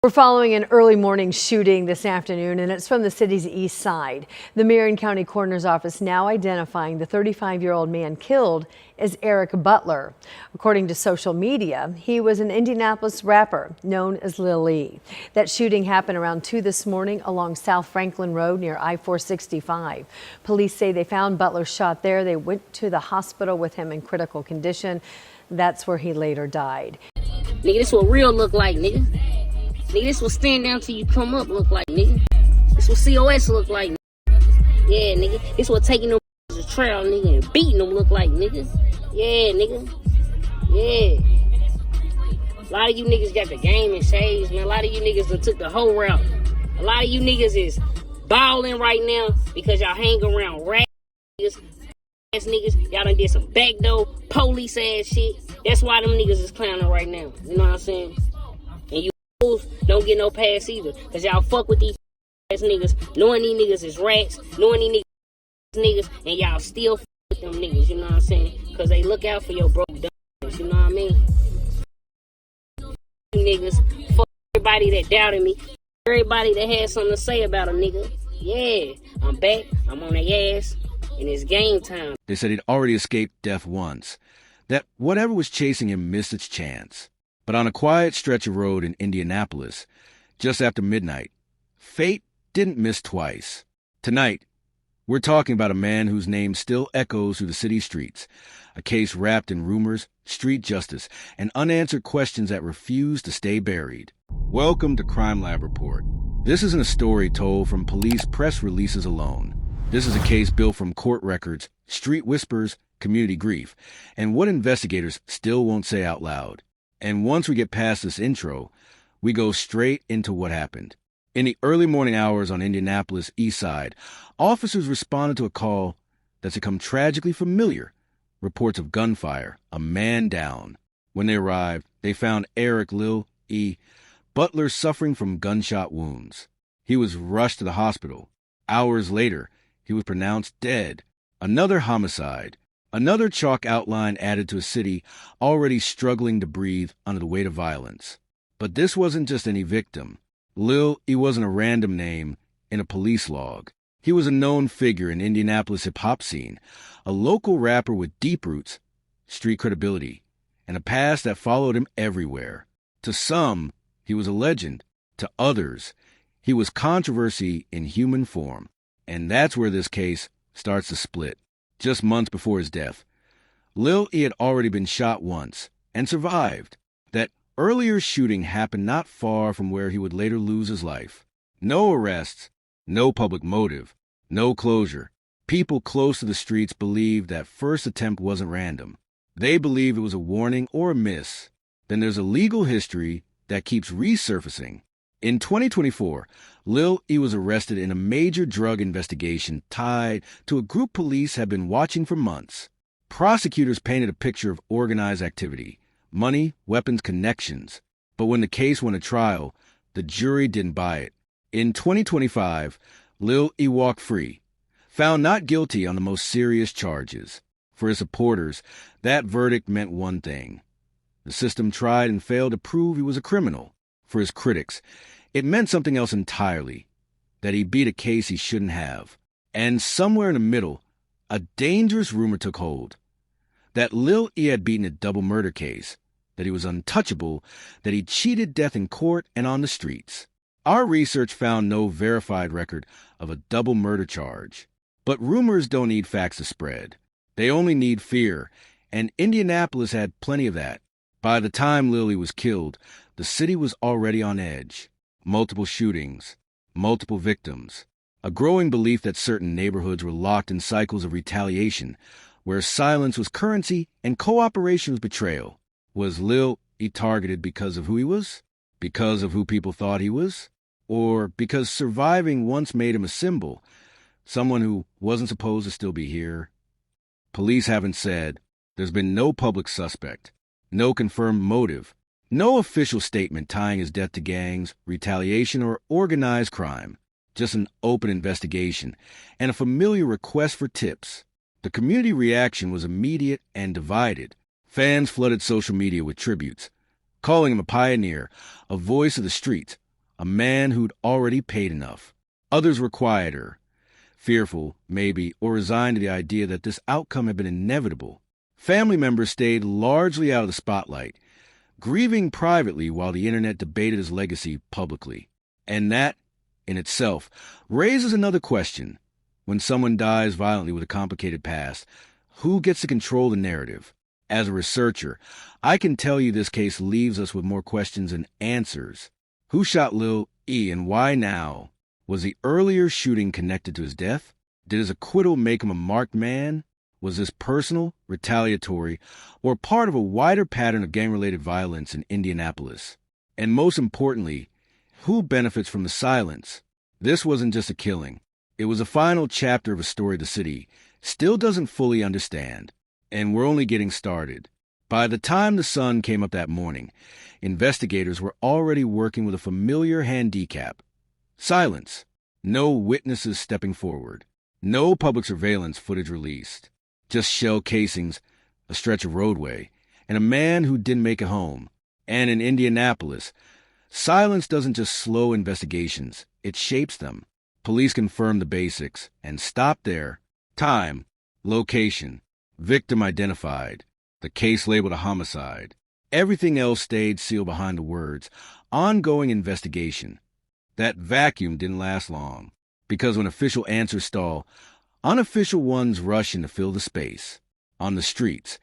We're following an early morning shooting this afternoon, and it's from the city's east side. The Marion County Coroner's Office now identifying the 35-year-old man killed as Eric Butler. According to social media, he was an Indianapolis rapper known as Lil E. That shooting happened around 2 this morning along South Franklin Road near I-465. Police say they found Butler shot there. They went to the hospital with him in critical condition. That's where he later died. Nigga, this what real look like, nigga. Nigga, this what stand down till you come up look like, nigga. This what COS look like, nigga. Yeah, nigga. This what taking them to trial, nigga, and beating them look like, nigga. Yeah, nigga. Yeah. A lot of you niggas got the game in shades, man. A lot of you niggas done took the whole route. A lot of you niggas is balling right now because y'all hang around rat niggas, ass niggas. Y'all done did some backdoor police ass shit. That's why them niggas is clowning right now. You know what I'm saying? And you don't get no pass either, cause y'all fuck with these ass niggas, knowing these niggas is rats, knowing these niggas, and y'all still fuck with them niggas. You know what I'm saying? Cause they look out for your broke dumb. You know what I mean? Niggas, fuck everybody that doubted me, everybody that had something to say about a nigga. Yeah, I'm back. I'm on their ass, and it's game time. They said he'd already escaped death once. That whatever was chasing him missed its chance. But on a quiet stretch of road in Indianapolis, just after midnight, fate didn't miss twice. Tonight, we're talking about a man whose name still echoes through the city streets, a case wrapped in rumors, street justice, and unanswered questions that refuse to stay buried. Welcome to CrimeLab Report. This isn't a story told from police press releases alone. This is a case built from court records, street whispers, community grief, and what investigators still won't say out loud. And once we get past this intro, we go straight into what happened. In the early morning hours on Indianapolis' east side, officers responded to a call that's become tragically familiar. Reports of gunfire, a man down. When they arrived, they found Eric Lil E Butler suffering from gunshot wounds. He was rushed to the hospital. Hours later, he was pronounced dead. Another homicide. Another chalk outline added to a city already struggling to breathe under the weight of violence. But this wasn't just any victim. Lil E wasn't a random name in a police log. He was a known figure in Indianapolis hip-hop scene, a local rapper with deep roots, street credibility, and a past that followed him everywhere. To some, he was a legend. To others, he was controversy in human form. And that's where this case starts to split. Just months before his death, Lil E had already been shot once and survived. That earlier shooting happened not far from where he would later lose his life. No arrests, no public motive, no closure. People close to the streets believed that first attempt wasn't random. They believe it was a warning or a miss. Then there's a legal history that keeps resurfacing. In 2024, Lil E was arrested in a major drug investigation tied to a group police had been watching for months. Prosecutors painted a picture of organized activity, money, weapons, connections. But when the case went to trial, the jury didn't buy it. In 2025, Lil E walked free, found not guilty on the most serious charges. For his supporters, that verdict meant one thing. The system tried and failed to prove he was a criminal. For his critics, it meant something else entirely, that he beat a case he shouldn't have. And somewhere in the middle, a dangerous rumor took hold, that Lil E had beaten a double murder case, that he was untouchable, that he cheated death in court and on the streets. Our research found no verified record of a double murder charge. But rumors don't need facts to spread. They only need fear, and Indianapolis had plenty of that. By the time Lil E was killed, the city was already on edge. Multiple shootings, multiple victims, a growing belief that certain neighborhoods were locked in cycles of retaliation, where silence was currency and cooperation was betrayal. Was Lil E targeted because of who he was? Because of who people thought he was? Or because surviving once made him a symbol, someone who wasn't supposed to still be here? Police haven't said. There's been no public suspect, no confirmed motive, no official statement tying his death to gangs, retaliation, or organized crime. Just an open investigation and a familiar request for tips. The community reaction was immediate and divided. Fans flooded social media with tributes, calling him a pioneer, a voice of the streets, a man who'd already paid enough. Others were quieter, fearful, maybe, or resigned to the idea that this outcome had been inevitable. Family members stayed largely out of the spotlight, grieving privately while the internet debated his legacy publicly. And that, in itself, raises another question. When someone dies violently with a complicated past, who gets to control the narrative? As a researcher, I can tell you this case leaves us with more questions than answers. Who shot Lil E and why now? Was the earlier shooting connected to his death? Did his acquittal make him a marked man? Was this personal, retaliatory, or part of a wider pattern of gang-related violence in Indianapolis? And most importantly, who benefits from the silence? This wasn't just a killing. It was a final chapter of a story the city still doesn't fully understand. And we're only getting started. By the time the sun came up that morning, investigators were already working with a familiar handicap. Silence. No witnesses stepping forward. No public surveillance footage released. Just shell casings, a stretch of roadway, and a man who didn't make it home. And in Indianapolis, silence doesn't just slow investigations, it shapes them. Police confirmed the basics and stopped there. Time, location, victim identified, the case labeled a homicide. Everything else stayed sealed behind the words, ongoing investigation. That vacuum didn't last long, because when official answers stall, unofficial ones rush in to fill the space. On the streets,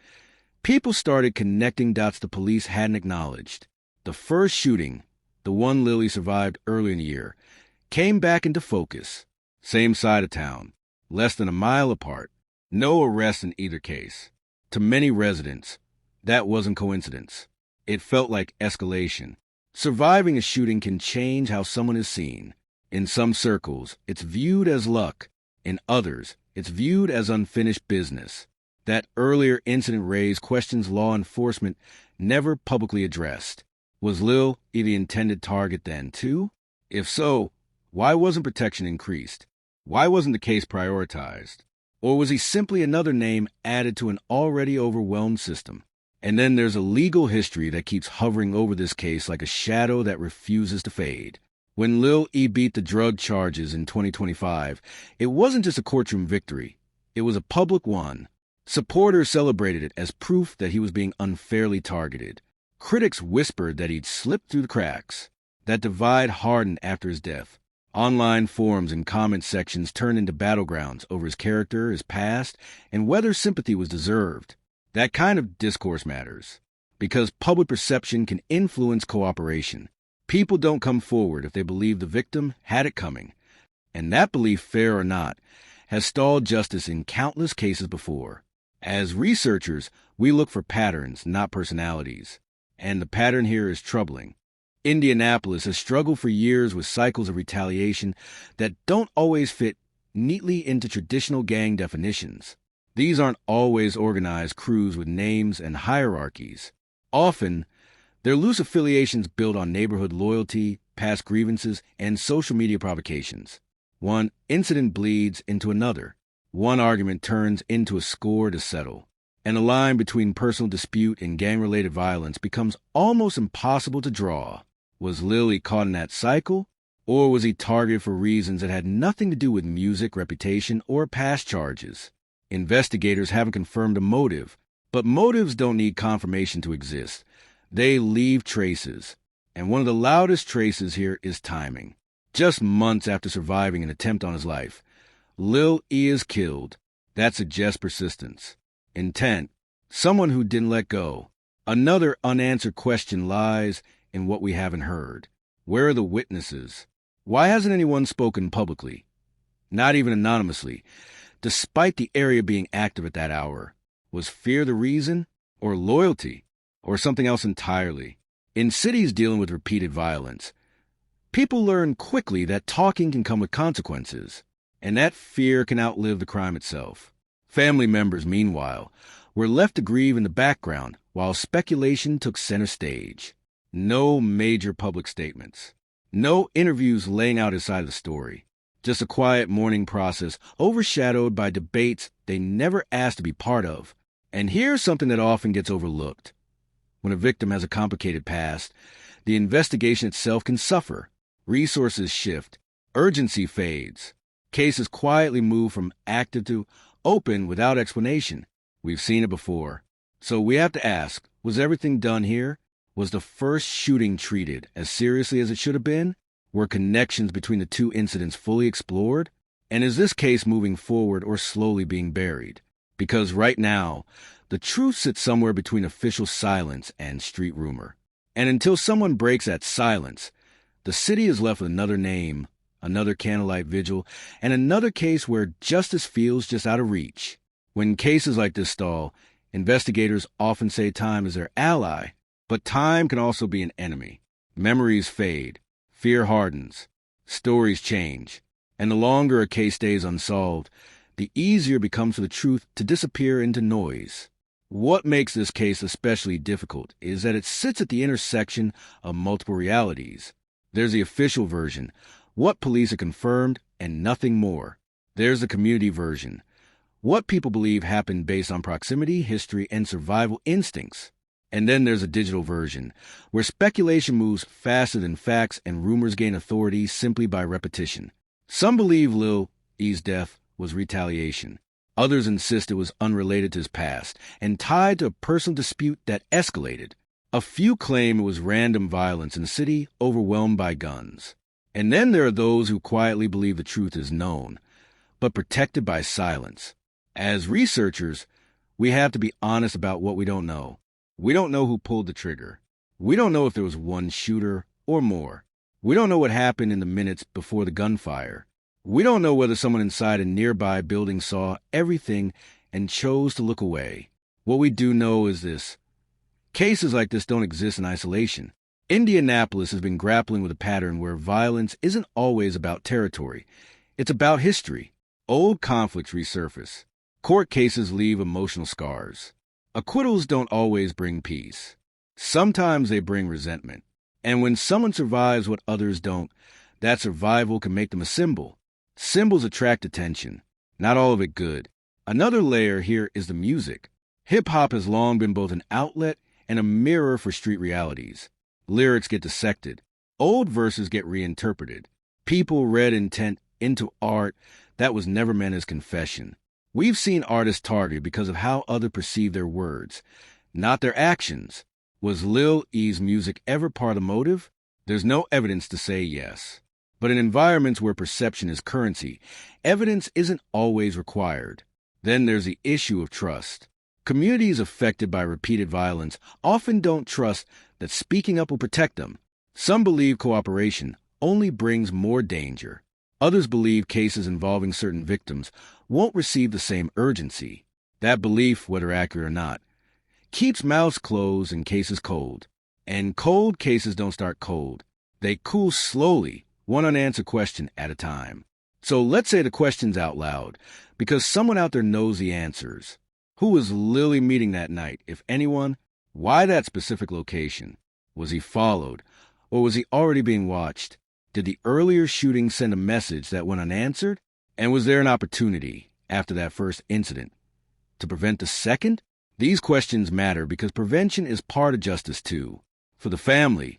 people started connecting dots the police hadn't acknowledged. The first shooting, the one Lil E survived early in the year, came back into focus. Same side of town, less than a mile apart. No arrests in either case. To many residents, that wasn't coincidence. It felt like escalation. Surviving a shooting can change how someone is seen. In some circles, it's viewed as luck. In others, it's viewed as unfinished business. That earlier incident raised questions law enforcement never publicly addressed. Was Lil E the intended target then, too? If so, why wasn't protection increased? Why wasn't the case prioritized? Or was he simply another name added to an already overwhelmed system? And then there's a legal history that keeps hovering over this case like a shadow that refuses to fade. When Lil E beat the drug charges in 2025, it wasn't just a courtroom victory. It was a public one. Supporters celebrated it as proof that he was being unfairly targeted. Critics whispered that he'd slipped through the cracks. That divide hardened after his death. Online forums and comment sections turned into battlegrounds over his character, his past, and whether sympathy was deserved. That kind of discourse matters, because public perception can influence cooperation. People don't come forward if they believe the victim had it coming. And that belief, fair or not, has stalled justice in countless cases before. As researchers, we look for patterns, not personalities. And the pattern here is troubling. Indianapolis has struggled for years with cycles of retaliation that don't always fit neatly into traditional gang definitions. These aren't always organized crews with names and hierarchies. Often, they're loose affiliations built on neighborhood loyalty, past grievances, and social media provocations. One incident bleeds into another. One argument turns into a score to settle. And the line between personal dispute and gang-related violence becomes almost impossible to draw. Was Lil E caught in that cycle? Or was he targeted for reasons that had nothing to do with music, reputation, or past charges? Investigators haven't confirmed a motive, but motives don't need confirmation to exist. They leave traces. And one of the loudest traces here is timing. Just months after surviving an attempt on his life, Lil E is killed. That suggests persistence. Intent. Someone who didn't let go. Another unanswered question lies in what we haven't heard. Where are the witnesses? Why hasn't anyone spoken publicly? Not even anonymously, despite the area being active at that hour. Was fear the reason? Or loyalty? Or something else entirely? In cities dealing with repeated violence, people learn quickly that talking can come with consequences, and that fear can outlive the crime itself. Family members, meanwhile, were left to grieve in the background while speculation took center stage. No major public statements. No interviews laying out his side of the story. Just a quiet mourning process overshadowed by debates they never asked to be part of. And here's something that often gets overlooked. When a victim has a complicated past, the investigation itself can suffer. resources shift, urgency fades. Cases quietly move from active to open without explanation. We've seen it before. So we have to ask, was everything done here? Was the first shooting treated as seriously as it should have been? Were connections between the two incidents fully explored? And is this case moving forward or slowly being buried? Because right now, the truth sits somewhere between official silence and street rumor. And until someone breaks that silence, the city is left with another name, another candlelight vigil, and another case where justice feels just out of reach. When cases like this stall, investigators often say time is their ally, but time can also be an enemy. Memories fade, fear hardens, stories change, and the longer a case stays unsolved, the easier it becomes for the truth to disappear into noise. What makes this case especially difficult is that it sits at the intersection of multiple realities. There's the official version, what police have confirmed, and nothing more. There's the community version, what people believe happened based on proximity, history, and survival instincts. And then there's a digital version, where speculation moves faster than facts and rumors gain authority simply by repetition. Some believe Lil E's death was retaliation. Others insist it was unrelated to his past and tied to a personal dispute that escalated. A few claim it was random violence in a city overwhelmed by guns. And then there are those who quietly believe the truth is known, but protected by silence. As researchers, we have to be honest about what we don't know. We don't know who pulled the trigger. We don't know if there was one shooter or more. We don't know what happened in the minutes before the gunfire. We don't know whether someone inside a nearby building saw everything and chose to look away. What we do know is this. Cases like this don't exist in isolation. Indianapolis has been grappling with a pattern where violence isn't always about territory. It's about history. Old conflicts resurface. Court cases leave emotional scars. Acquittals don't always bring peace. Sometimes they bring resentment. And when someone survives what others don't, that survival can make them a symbol. Symbols attract attention, not all of it good. Another layer here is the music. Hip-hop has long been both an outlet and a mirror for street realities. Lyrics get dissected. Old verses get reinterpreted. People read intent into art that was never meant as confession. We've seen artists targeted because of how others perceive their words, not their actions. Was Lil E's music ever part of the motive? There's no evidence to say yes. But in environments where perception is currency, evidence isn't always required. Then there's the issue of trust. Communities affected by repeated violence often don't trust that speaking up will protect them. Some believe cooperation only brings more danger. Others believe cases involving certain victims won't receive the same urgency. That belief, whether accurate or not, keeps mouths closed and cases cold. And cold cases don't start cold. They cool slowly, one unanswered question at a time. So let's say the question's out loud, because someone out there knows the answers. Who was Lil E meeting that night, if anyone? Why that specific location? Was he followed, or was he already being watched? Did the earlier shooting send a message that went unanswered? And was there an opportunity, after that first incident, to prevent the second? These questions matter because prevention is part of justice too. For the family,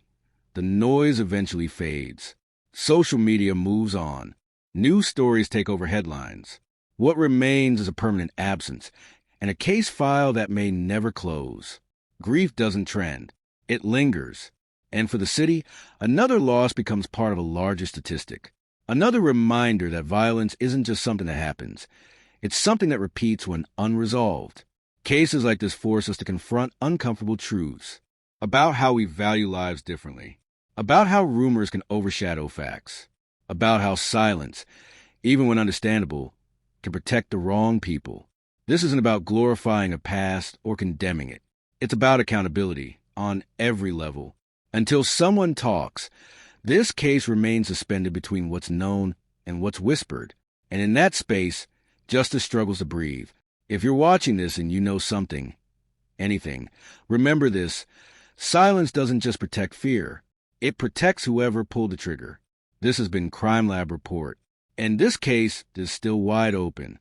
the noise eventually fades. Social media moves on. News stories take over headlines. What remains is a permanent absence, and a case file that may never close. Grief doesn't trend. It lingers. And for the city, another loss becomes part of a larger statistic. Another reminder that violence isn't just something that happens. It's something that repeats when unresolved. Cases like this force us to confront uncomfortable truths about how we value lives differently, about how rumors can overshadow facts, about how silence, even when understandable, can protect the wrong people. This isn't about glorifying a past or condemning it. It's about accountability on every level. Until someone talks, this case remains suspended between what's known and what's whispered. And in that space, justice struggles to breathe. If you're watching this and you know something, anything, remember this. Silence doesn't just protect fear. It protects whoever pulled the trigger. This has been CrimeLab Report. And this case is still wide open.